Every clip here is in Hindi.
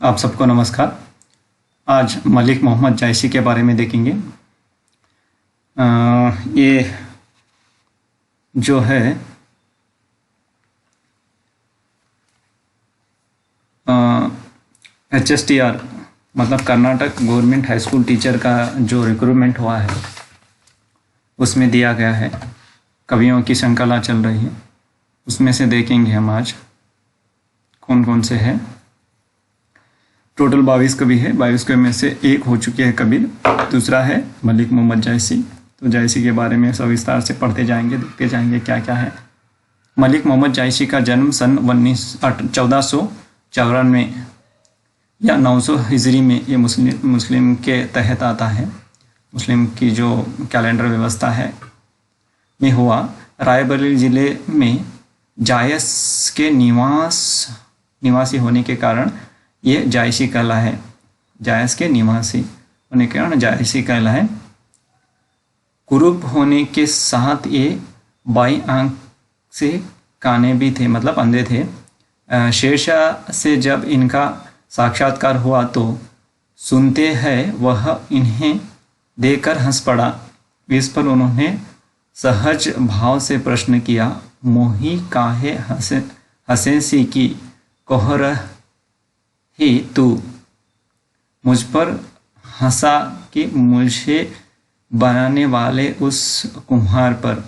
आप सबको नमस्कार। आज मलिक मोहम्मद जायसी के बारे में देखेंगे। ये जो है HSTR मतलब Karnataka government high school teacher का जो रिक्रूटमेंट हुआ है उसमें दिया गया है। कवियों की श्रृंखला चल रही है, उसमें से देखेंगे हम आज कौन कौन से हैं। टोटल 22 कवि है, 22 कवि में से एक हो चुके हैं कबीर, दूसरा है मलिक मोहम्मद जायसी। तो जायसी के बारे में सविस्तार से पढ़ते जाएंगे, देखते जाएंगे क्या क्या है। मलिक मोहम्मद जायसी का जन्म सन 1494 या 900 हिजरी में, ये मुस्लिम के तहत आता है, मुस्लिम की जो कैलेंडर व्यवस्था है में हुआ। रायबरेली ज़िले में जायस के निवासी होने के कारण ये जायसी कहला है। जायस के निवासी होने के कारण जायसी कहला है। कुरूप होने के साथ ये बाई आंख से काने भी थे, मतलब अंधे थे। शेरशाह से जब इनका साक्षात्कार हुआ तो सुनते हैं वह इन्हें देखकर हंस पड़ा। इस पर उन्होंने सहज भाव से प्रश्न किया, मोही काहे हंसे की कोहर ही तू। मुझ पर हंसा कि मुझे बनाने वाले उस कुम्हार पर।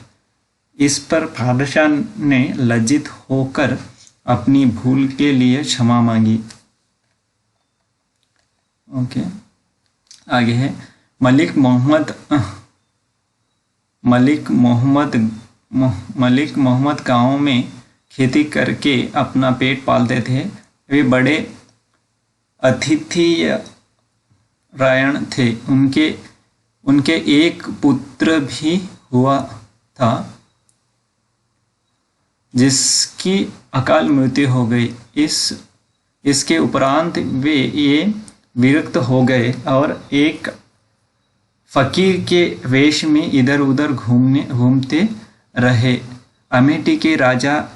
इस पर बादशाह ने लज्जित होकर अपनी भूल के लिए क्षमा मांगी। ओके, आगे है मलिक मोहम्मद गांव में खेती करके अपना पेट पालते थे। वे बड़े अतिथिरायण थे। उनके एक पुत्र भी हुआ था जिसकी अकाल मृत्यु हो गई। इसके उपरांत वे ये विरक्त हो गए और एक फकीर के वेश में इधर उधर घूमते रहे। अमेठी के राजा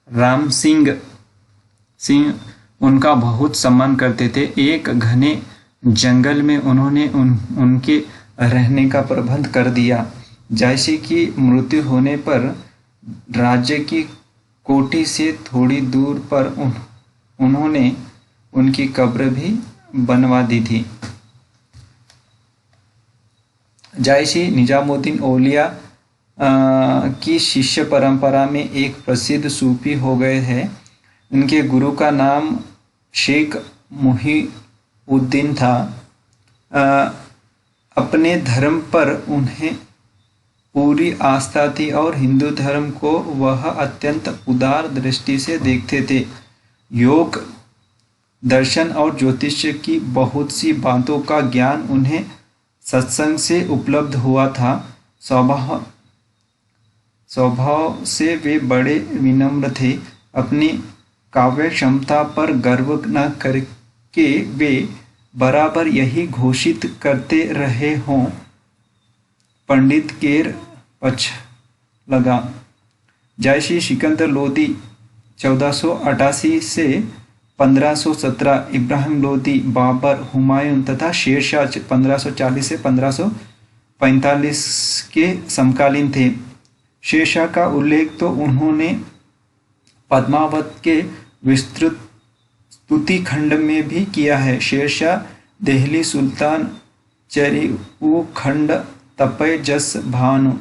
राम सिंह उनका बहुत सम्मान करते थे। एक घने जंगल में उन्होंने उनके रहने का प्रबंध कर दिया। जायसी की मृत्यु होने पर राज्य की कोठी से थोड़ी दूर पर उन्होंने उनकी कब्र भी बनवा दी थी। जायसी निजामुद्दीन औलिया की शिष्य परंपरा में एक प्रसिद्ध सूफी हो गए हैं। उनके गुरु का नाम शेख मुहीउद्दीन था। अपने धर्म पर उन्हें पूरी आस्था थी और हिंदू धर्म को वह अत्यंत उदार दृष्टि से देखते थे। योग, दर्शन और ज्योतिष्य की बहुत सी बातों का ज्ञान उन्हें सत्संग से उपलब्ध हुआ था। स्वभाव से वे बड़े विनम्र थे। अपनी काव्य क्षमता पर गर्व न करके वे बराबर यही घोषित करते रहे हों, पंडित केर पछ लगा। जायसी सिकंदर लोदी 1488 से 1517, इब्राहिम लोदी, बाबर, हुमायूं तथा शेरशाह 1540 से 1545 के समकालीन थे। शेरशाह का उल्लेख तो उन्होंने पद्मावत के विस्तृत स्तुति खंड में भी किया है। शेरशाह देहली सुल्तान चरिऊ खंड तपय जस भानु।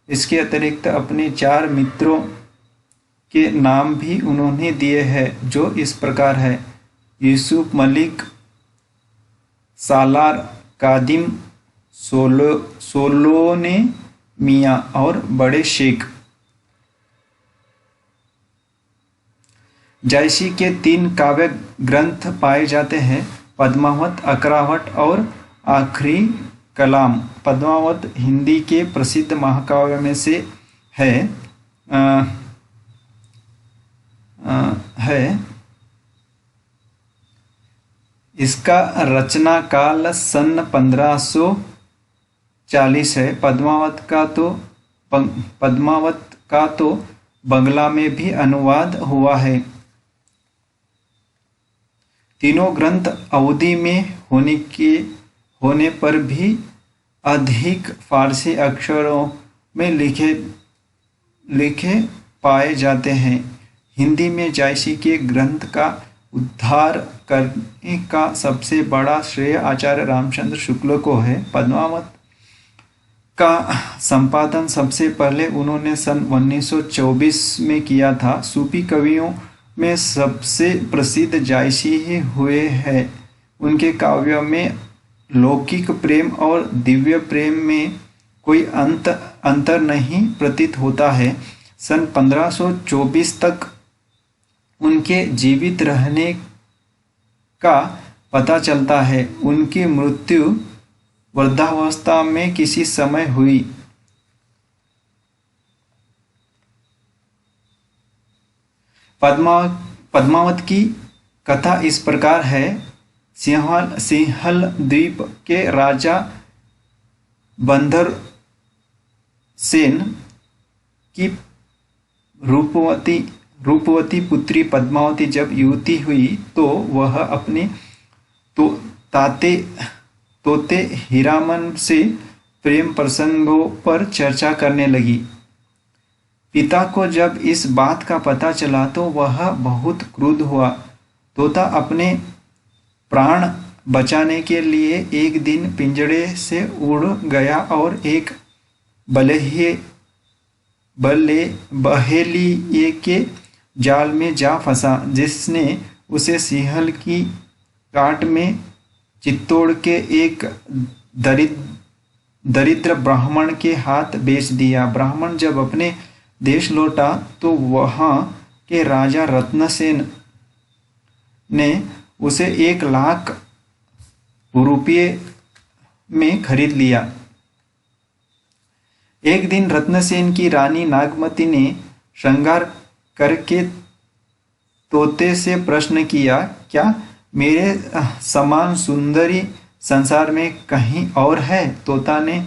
इसके अतिरिक्त अपने 4 मित्रों के नाम भी उन्होंने दिए हैं, जो इस प्रकार है: यूसुफ मलिक, सालार कादिम, सोलोने मियाँ और बड़े शेख। जायसी के 3 काव्य ग्रंथ पाए जाते हैं: पद्मावत, अकरावट और आखिरी कलाम। पद्मावत हिंदी के प्रसिद्ध महाकाव्य में से है। इसका रचना काल सन 1540 है। पद्मावत का तो बंगला में भी अनुवाद हुआ है। तीनों ग्रंथ अवधि में होने पर भी अधिक फारसी अक्षरों में लिखे पाए जाते हैं। हिंदी में जायसी के ग्रंथ का उद्धार करने का सबसे बड़ा श्रेय आचार्य रामचंद्र शुक्ल को है। पद्मावत का संपादन सबसे पहले उन्होंने सन 1924 में किया था। सूफी कवियों में सबसे प्रसिद्ध जायसी ही हुए हैं। उनके काव्यों में लौकिक प्रेम और दिव्य प्रेम में कोई अंतर नहीं प्रतीत होता है। सन 1524 तक उनके जीवित रहने का पता चलता है। उनकी मृत्यु वृद्धावस्था में किसी समय हुई। पद्मावत की कथा इस प्रकार है। सिंहल द्वीप के राजा बंदर सेन की रूपवती पुत्री पद्मावती जब युवती हुई तो वह अपने तोते हीरामन से प्रेम प्रसंगों पर चर्चा करने लगी। पिता को जब इस बात का पता चला तो वह बहुत क्रुद्ध हुआ। तोता अपने प्राण बचाने के लिए एक दिन पिंजड़े से उड़ गया और एक बहेलिए के जाल में जा फंसा, जिसने उसे सिंहल की काट में चित्तौड़ के एक दरिद्र ब्राह्मण के हाथ बेच दिया। ब्राह्मण जब अपने देश लौटा तो वहाँ के राजा रत्नसेन ने उसे 1 लाख रुपये में खरीद लिया। एक दिन रत्नसेन की रानी नागमती ने श्रृंगार करके तोते से प्रश्न किया, क्या मेरे समान सुंदरी संसार में कहीं और है? तोता ने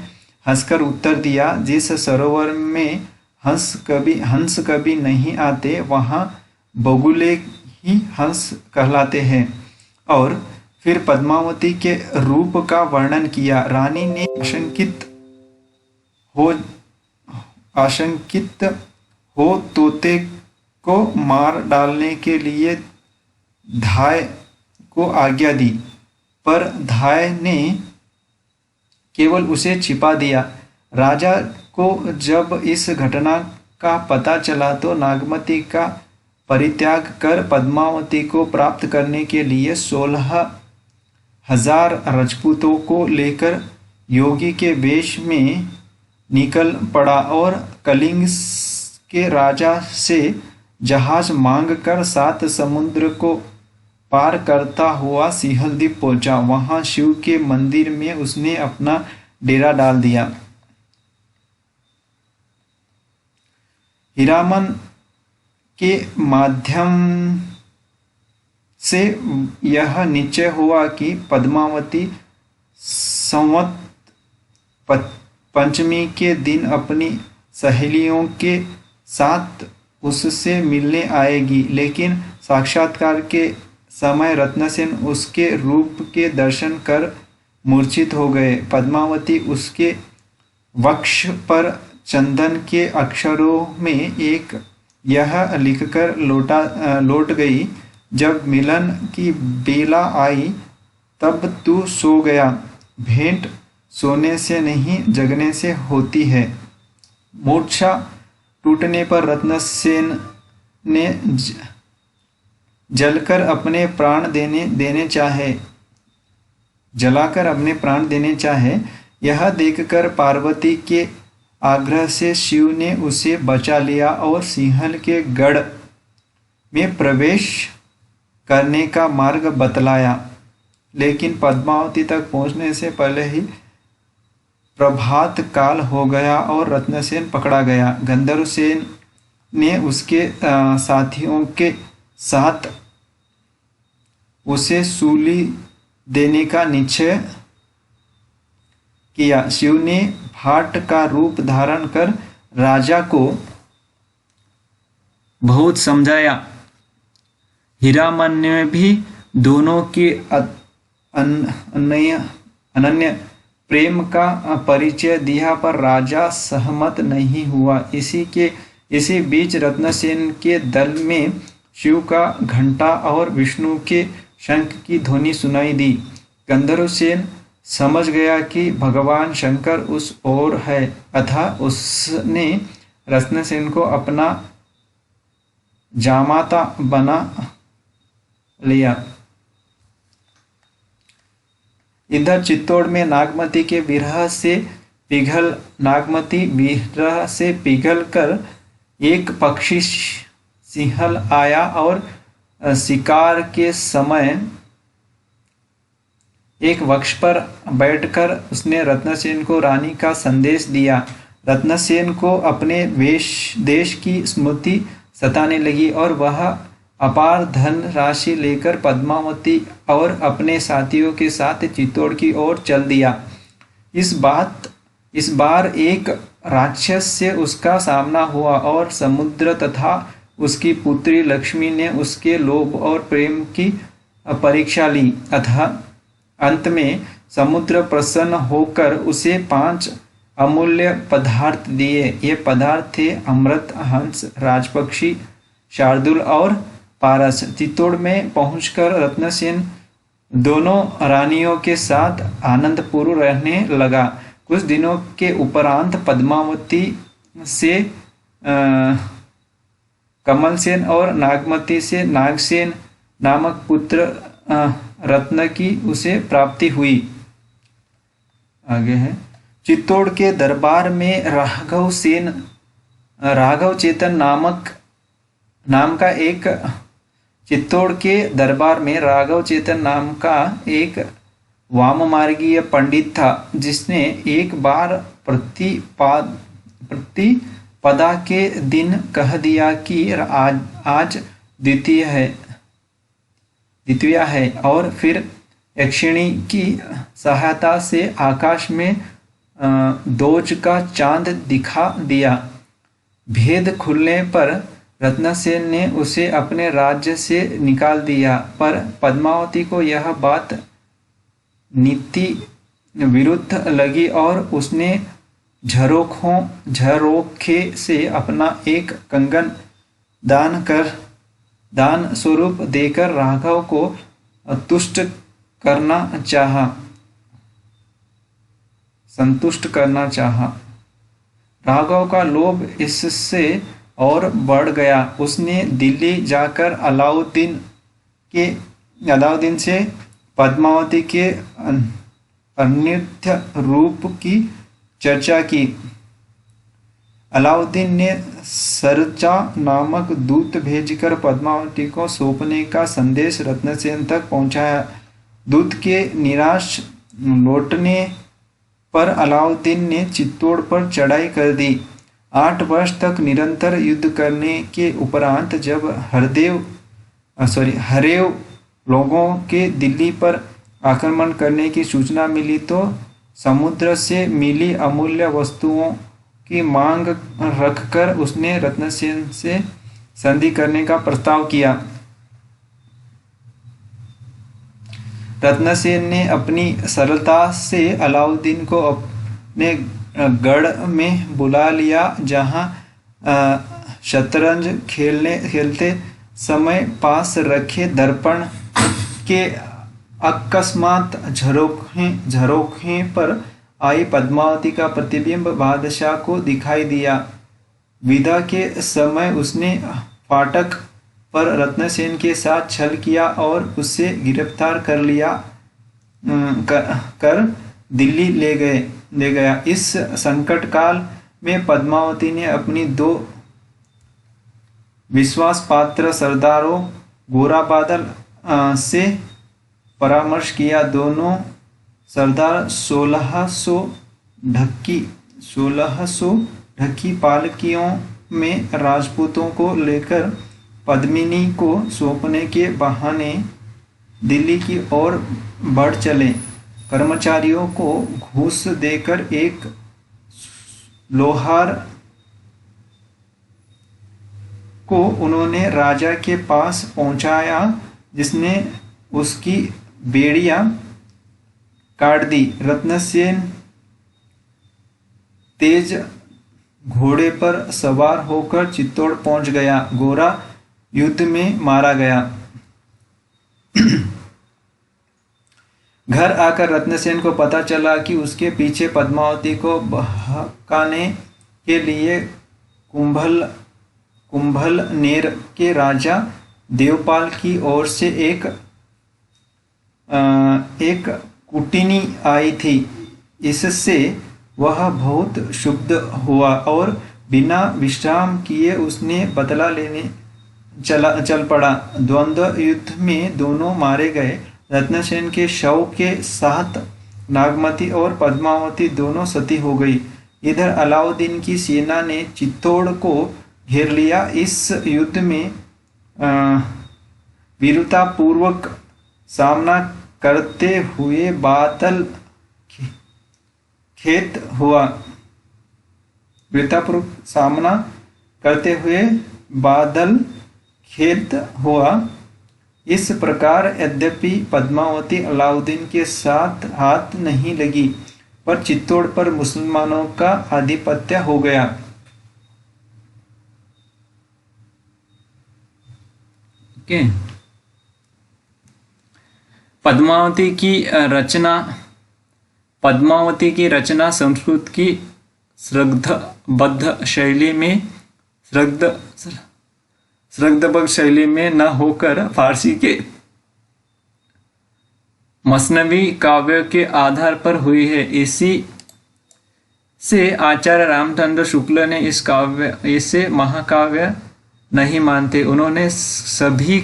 हंसकर उत्तर दिया, जिस सरोवर में हंस कभी नहीं आते वहाँ बगुले ही हंस कहलाते हैं। और फिर पद्मावती के रूप का वर्णन किया। रानी ने आशंकित हो तोते को मार डालने के लिए धाय को आज्ञा दी, पर धाय ने केवल उसे छिपा दिया। राजा को जब इस घटना का पता चला तो नागमती का परित्याग कर पद्मावती को प्राप्त करने के लिए 16,000 राजपूतों को लेकर योगी के वेश में निकल पड़ा और कलिंग के राजा से जहाज मांगकर 7 समुद्र को पार करता हुआ सिंहल द्वीप पहुंचा। वहां शिव के मंदिर में उसने अपना डेरा डाल दिया। हीरामन के माध्यम से यह निश्चय हुआ कि पद्मावती संवत पंचमी के दिन अपनी सहेलियों के साथ उससे मिलने आएगी, लेकिन साक्षात्कार के समय रत्नसेन उसके रूप के दर्शन कर मूर्छित हो गए। पद्मावती उसके वक्ष पर चंदन के अक्षरों में एक यह लिखकर लौट गई, जब मिलन की बेला आई तब तू सो गया। भेंट सोने से नहीं जगने से होती है। मूर्छा टूटने पर रत्नसेन ने जलाकर अपने प्राण देने चाहे। यह देखकर पार्वती के आग्रह से शिव ने उसे बचा लिया और सिंहल के गढ़ में प्रवेश करने का मार्ग बतलाया, लेकिन पद्मावती तक पहुंचने से पहले ही प्रभात काल हो गया और रत्नसेन पकड़ा गया। गंधर्वसेन ने उसके साथियों के साथ उसे सूली देने का निश्चय किया। शिव ने भाट का रूप धारण कर राजा को बहुत समझाया। हीरामन ने भी दोनों के अनन्य प्रेम का परिचय दिया पर राजा सहमत नहीं हुआ। इसी बीच रत्नसेन के दल में शिव का घंटा और विष्णु के शंख की ध्वनि सुनाई दी। गंधर्वसेन समझ गया कि भगवान शंकर उस ओर है, अतः उसने रत्नसेन को अपना जामाता बना लिया। इधर चित्तौड़ में नागमती विरह से पिघल कर एक पक्षी सिंहल आया और शिकार के समय एक वृक्ष पर बैठकर उसने रत्नसेन को रानी का संदेश दिया। रत्नसेन को अपने देश की स्मृति सताने लगी और वह अपार धन राशि लेकर पद्मावती और अपने साथियों के साथ चित्तौड़ की ओर चल दिया। इस बार एक राक्षस से उसका सामना हुआ और समुद्र तथा उसकी पुत्री लक्ष्मी ने उसके लोभ और प्रेम की परीक्षा ली। अतः अंत में समुद्र प्रसन्न होकर उसे 5 अमूल्य पदार्थ दिए। ये पदार्थ थे अमृत, हंस, राजपक्षी, शार्दुल और पारस। चित्तौड़ में पहुंचकर रत्नसेन दोनों रानियों के साथ आनंदपूर्व रहने लगा। कुछ दिनों के उपरांत पद्मावती से कमलसेन और नागमती से नागसेन नामक पुत्र रत्न की उसे प्राप्ति हुई। आगे है, चित्तौड़ के दरबार में राघव चेतन नाम का एक वाममार्गीय पंडित था, जिसने एक बार प्रतिपदा के दिन कह दिया कि आज द्वितीया है और फिर यक्षिणी की सहायता से आकाश में दोज का चांद दिखा दिया। भेद खुलने पर रत्नसेन ने उसे अपने राज्य से निकाल दिया, पर पद्मावती को यह बात नीति विरुद्ध लगी और उसने झरोखे से अपना एक कंगन दान स्वरूप देकर राघव को संतुष्ट करना चाहा। राघव का लोभ इससे और बढ़ गया। उसने दिल्ली जाकर अलाउद्दीन से पद्मावती के अनित्य रूप की चर्चा की। अलाउद्दीन ने सरचा नामक दूत भेजकर पद्मावती को सौंपने का संदेश रत्नसेन तक पहुंचाया। दूत के निराश लौटने पर अलाउद्दीन ने चित्तौड़ पर चढ़ाई कर दी। 8 वर्ष तक निरंतर युद्ध करने के उपरांत जब हरेव लोगों के दिल्ली पर आक्रमण करने की सूचना मिली तो समुद्र से मिली अमूल्य वस्तुओं की मांग रखकर उसने रत्नसेन से संधि करने का प्रस्ताव किया। रत्नसेन ने अपनी सरलता से अलाउद्दीन को अपने गढ़ में बुला लिया, जहां शतरंज खेलते समय पास रखे दर्पण के अकस्मात झरोखे पर आई पद्मावती का प्रतिबिंब बादशाह को दिखाई दिया। विदा के समय उसने फाटक पर रत्नसेन के साथ छल किया और उसे गिरफ्तार कर दिल्ली ले गया। इस संकट काल में पद्मावती ने अपनी 2 विश्वास पात्र सरदारों गोरा बादल से परामर्श किया। दोनों सरदार 1600 ढकी पालकियों में राजपूतों को लेकर पद्मिनी को सौंपने के बहाने दिल्ली की ओर बढ़ चले। कर्मचारियों को घूस देकर एक लोहार को उन्होंने राजा के पास पहुंचाया, जिसने उसकी बेड़ियां काट दी। रत्नसेन तेज घोड़े पर सवार होकर चित्तौड़ पहुंच गया। गोरा युद्ध में मारा गया। घर आकर रत्नसेन को पता चला कि उसके पीछे पद्मावती को बहकाने के लिए कुंभलनेर के राजा देवपाल की ओर से एक कुटिनी आई थी। इससे वह बहुत क्षुब्ध हुआ और बिना विश्राम किए उसने बदला लेने चल पड़ा। द्वंद्व युद्ध में दोनों मारे गए। रत्नसेन के शव के साथ नागमती और पद्मावती दोनों सती हो गई। इधर अलाउद्दीन की सेना ने चित्तौड़ को घेर लिया। इस युद्ध में वीरतापूर्वक सामना करते हुए बादल खेत हुआ। वीरतापूर्वक सामना करते हुए बादल खेत हुआ। इस प्रकार यद्यपि पद्मावती अलाउद्दीन के साथ हाथ नहीं लगी, पर चित्तौड़ पर मुसलमानों का आधिपत्य हो गया। पद्मावती की रचना संस्कृत की श्रद्धबद्ध शैली में न होकर फारसी के मसनवी काव्य के आधार पर हुई है। इसी से आचार्य रामचंद्र शुक्ल ने इसे महाकाव्य नहीं मानते। उन्होंने सभी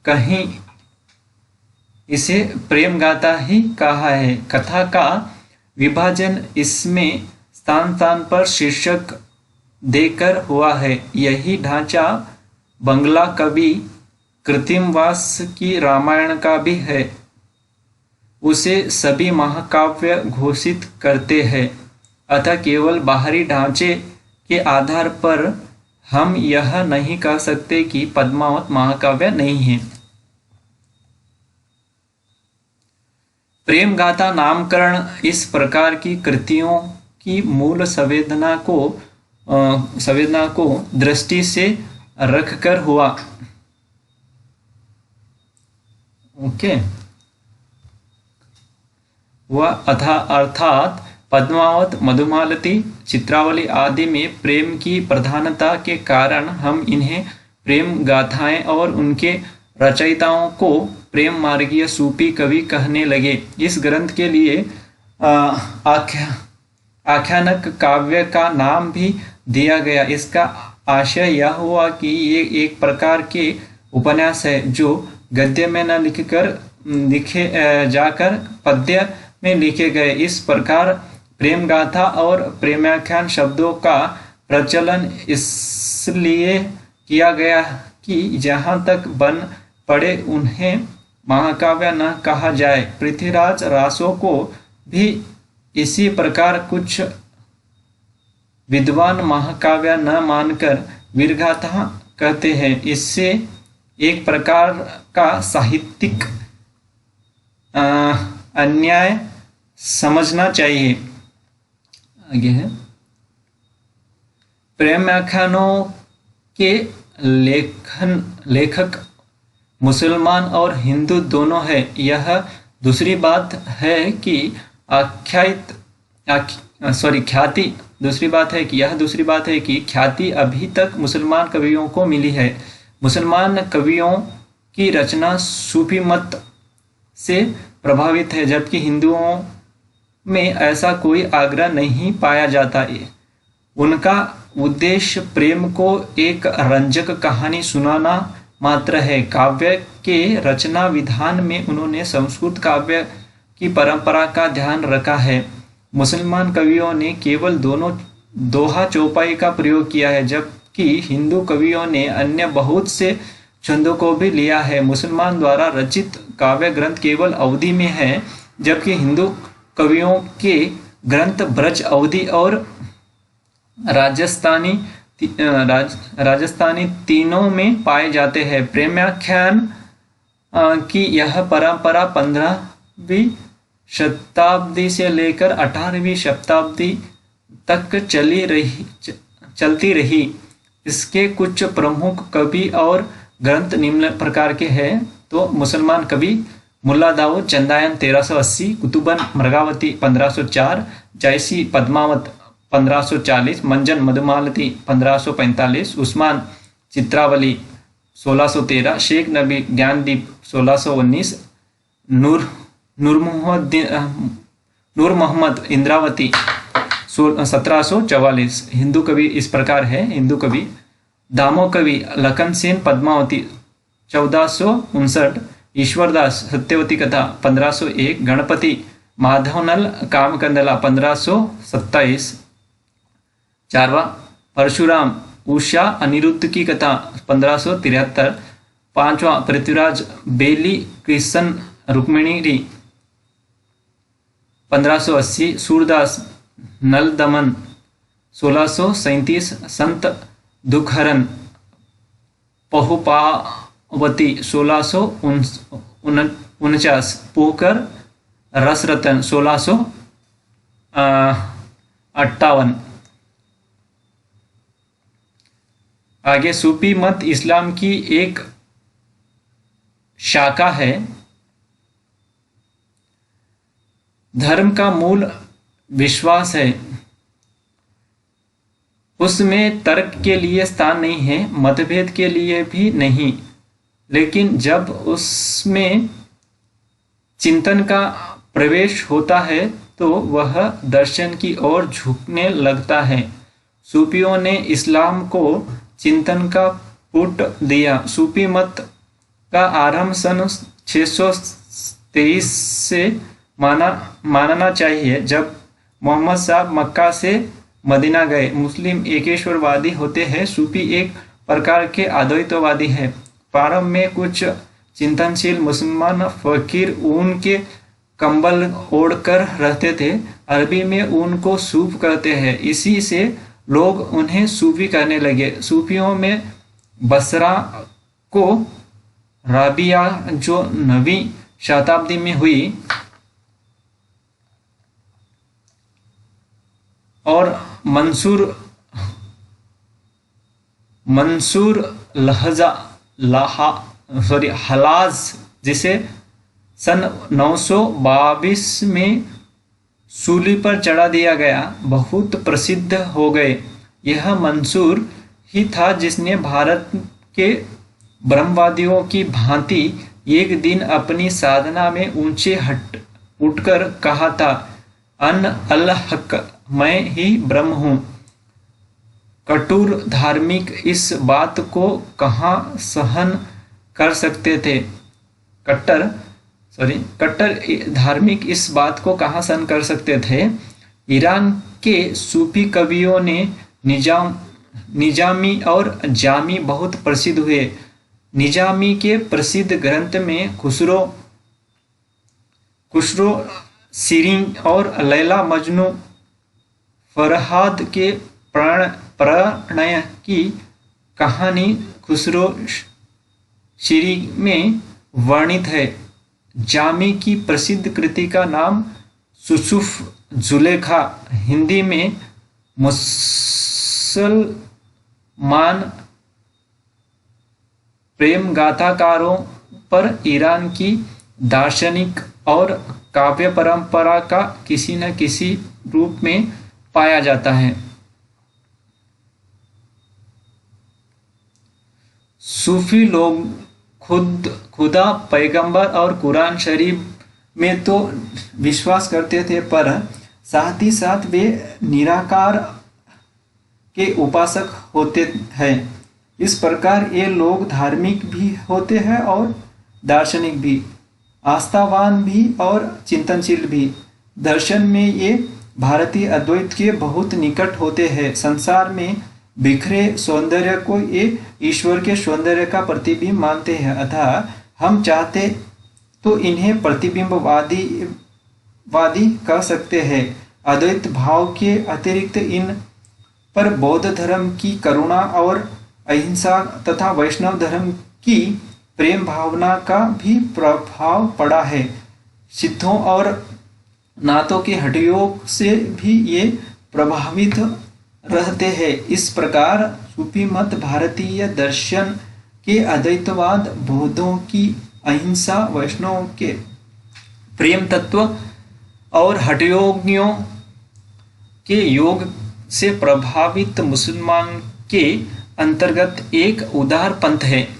कहीं इसे प्रेम गाथा ही कहा है। कथा का विभाजन इसमें स्थान स्थान पर शीर्षक देकर हुआ है। यही ढांचा बंगला कवि कृत्रिमवास की रामायण का भी है। उसे सभी महाकाव्य घोषित करते हैं। अतः केवल बाहरी ढांचे के आधार पर हम यह नहीं कह सकते कि पद्मावत महाकाव्य नहीं है। प्रेम गाथा नामकरण इस प्रकार की कृतियों की मूल संवेदना को दृष्टि से रखकर हुआ। अर्थात पद्मावत, मधुमालती, चित्रावली आदि में प्रेम की प्रधानता के कारण हम इन्हें प्रेम गाथाएं और उनके रचयिताओं को प्रेम मार्गीय सूफी कवि कहने लगे। इस ग्रंथ के लिए आख्यानक काव्य का नाम भी दिया गया। इसका आशय यह हुआ कि ये एक प्रकार के उपन्यास है जो गद्य में न लिखे जाकर पद्य में लिखे गए। इस प्रकार प्रेम गाथा और प्रेमाख्यान शब्दों का प्रचलन इसलिए किया गया कि जहाँ तक बन पड़े उन्हें महाकाव्य न कहा जाए। पृथ्वीराज रासो को भी इसी प्रकार कुछ विद्वान महाकाव्य न मानकर वीरगाथा कहते हैं। इससे एक प्रकार का साहित्यिक अन्याय समझना चाहिए। आगे है, प्रेमाख्यानों के लेखक मुसलमान और हिंदू दोनों हैं। यह दूसरी बात है कि ख्याति अभी तक मुसलमान कवियों को मिली है। मुसलमान कवियों की रचना सूफी मत से प्रभावित है, जबकि हिंदुओं में ऐसा कोई आग्रह नहीं पाया जाता। उनका उद्देश्य प्रेम को एक रंजक कहानी सुनाना मात्र है। काव्य के रचना विधान में उन्होंने संस्कृत काव्य की परंपरा का ध्यान रखा है। मुसलमान कवियों ने केवल दोहा चौपाई का प्रयोग किया है, जबकि हिंदू कवियों ने अन्य बहुत से छंदों को भी लिया है। मुसलमान द्वारा रचित काव्य ग्रंथ केवल अवधी में है, जबकि हिंदू कवियों के ग्रंथ ब्रज, अवधी और राजस्थानी राजस्थानी तीनों में पाए जाते हैं। प्रेमाख्यान की यह परंपरा 15वीं शताब्दी से लेकर 18वीं शताब्दी तक चलती रही। इसके कुछ प्रमुख कवि और ग्रंथ निम्न प्रकार के हैं। तो मुसलमान कवि मुल्ला दाऊद चंदायन 1380, कुतुबन मृगावती 1504, जायसी पद्मावत 1540, मंजन मधुमालती 1545, उस्मान चित्रावली 1613, शेख नबी ज्ञानदीप 1619, नूर मोहम्मद इंद्रावती 1744। हिंदू कवि इस प्रकार है। हिंदू कवि दामो कवि लखन सेन पद्मावती 1459, ईश्वरदास सत्यवती कथा 1501, गणपति माधवनल कामकंदला 1527, चारवा परशुराम उषा अनिरुद्ध की कथा 1573, पांचवा पृथ्वीराज बेली कृष्ण रुक्मिणी 1580, सूरदास नल दमन 1637, संत दुखहरन पहुपावती 1649, पोकर रसरतन 1658। आगे सूफी मत इस्लाम की एक शाखा है। धर्म का मूल विश्वास है, उसमें तर्क के लिए स्थान नहीं है, मतभेद के लिए भी नहीं, लेकिन जब उसमें चिंतन का प्रवेश होता है तो वह दर्शन की ओर झुकने लगता है। सूफियों ने इस्लाम को चिंतन का पुट दिया। सूफी मत का आरंभ सन 623 से मानना चाहिए, जब मोहम्मद साहब मक्का से मदीना गए। मुस्लिम एकेश्वरवादी होते हैं, सूफी एक प्रकार के अद्वैतवादी है। प्रारंभ में कुछ चिंतनशील मुसलमान फकीर ऊन के कंबल ओढ़कर रहते थे। अरबी में ऊन को सूफ कहते हैं, इसी से लोग उन्हें सूफी कहने लगे। सूफियों में बसरा को राबिया जो 9वीं शताब्दी में हुई और मंसूर हलाज जिसे सन 922 में सूली पर चढ़ा दिया गया, बहुत प्रसिद्ध हो गए। यह मंसूर ही था जिसने भारत के ब्रह्मवादियों की भांति एक दिन अपनी साधना में ऊंचे उठकर कहा था, अन अल हक, मैं ही ब्रह्म हूँ। कठोर धार्मिक इस बात को कहाँ सहन कर सकते थे? कट्टर धार्मिक इस बात को कहाँ सहन कर सकते थे? ईरान के सूफी कवियों ने निजामी और जामी बहुत प्रसिद्ध हुए। निजामी के प्रसिद्ध ग्रंथ में खुसरो सीरीन और लैला मजनू फरहाद के प्रणय की कहानी खुसरो शीरी में वर्णित है। जामी की प्रसिद्ध कृति का नाम सुसुफ जुलेखा, हिंदी में मुसलमान प्रेम गाथाकारों पर ईरान की दार्शनिक और काव्य परंपरा का किसी न किसी रूप में पाया जाता है। सूफी लोग खुदा, पैगंबर और कुरान शरीफ में तो विश्वास करते थे, पर साथ ही साथ वे निराकार के उपासक होते हैं। इस प्रकार ये लोग धार्मिक भी होते हैं और दार्शनिक भी, आस्थावान भी और चिंतनशील भी। दर्शन में ये भारतीय अद्वैत के बहुत निकट होते हैं। संसार में बिखरे सौंदर्य को ये ईश्वर के सौंदर्य का प्रतिबिंब मानते हैं, अतः हम चाहते तो इन्हें प्रतिबिंबवादी कह सकते हैं। अद्वैत भाव के अतिरिक्त इन पर बौद्ध धर्म की करुणा और अहिंसा तथा वैष्णव धर्म की प्रेम भावना का भी प्रभाव पड़ा है। सिद्धों और नाथों के हठयोग से भी ये प्रभावित रहते हैं। इस प्रकार सूफी मत भारतीय दर्शन के अद्वैतवाद, बौद्धों की अहिंसा, वैष्णव के प्रेम तत्व और हठयोगियों के योग से प्रभावित मुसलमान के अंतर्गत एक उदार पंथ है।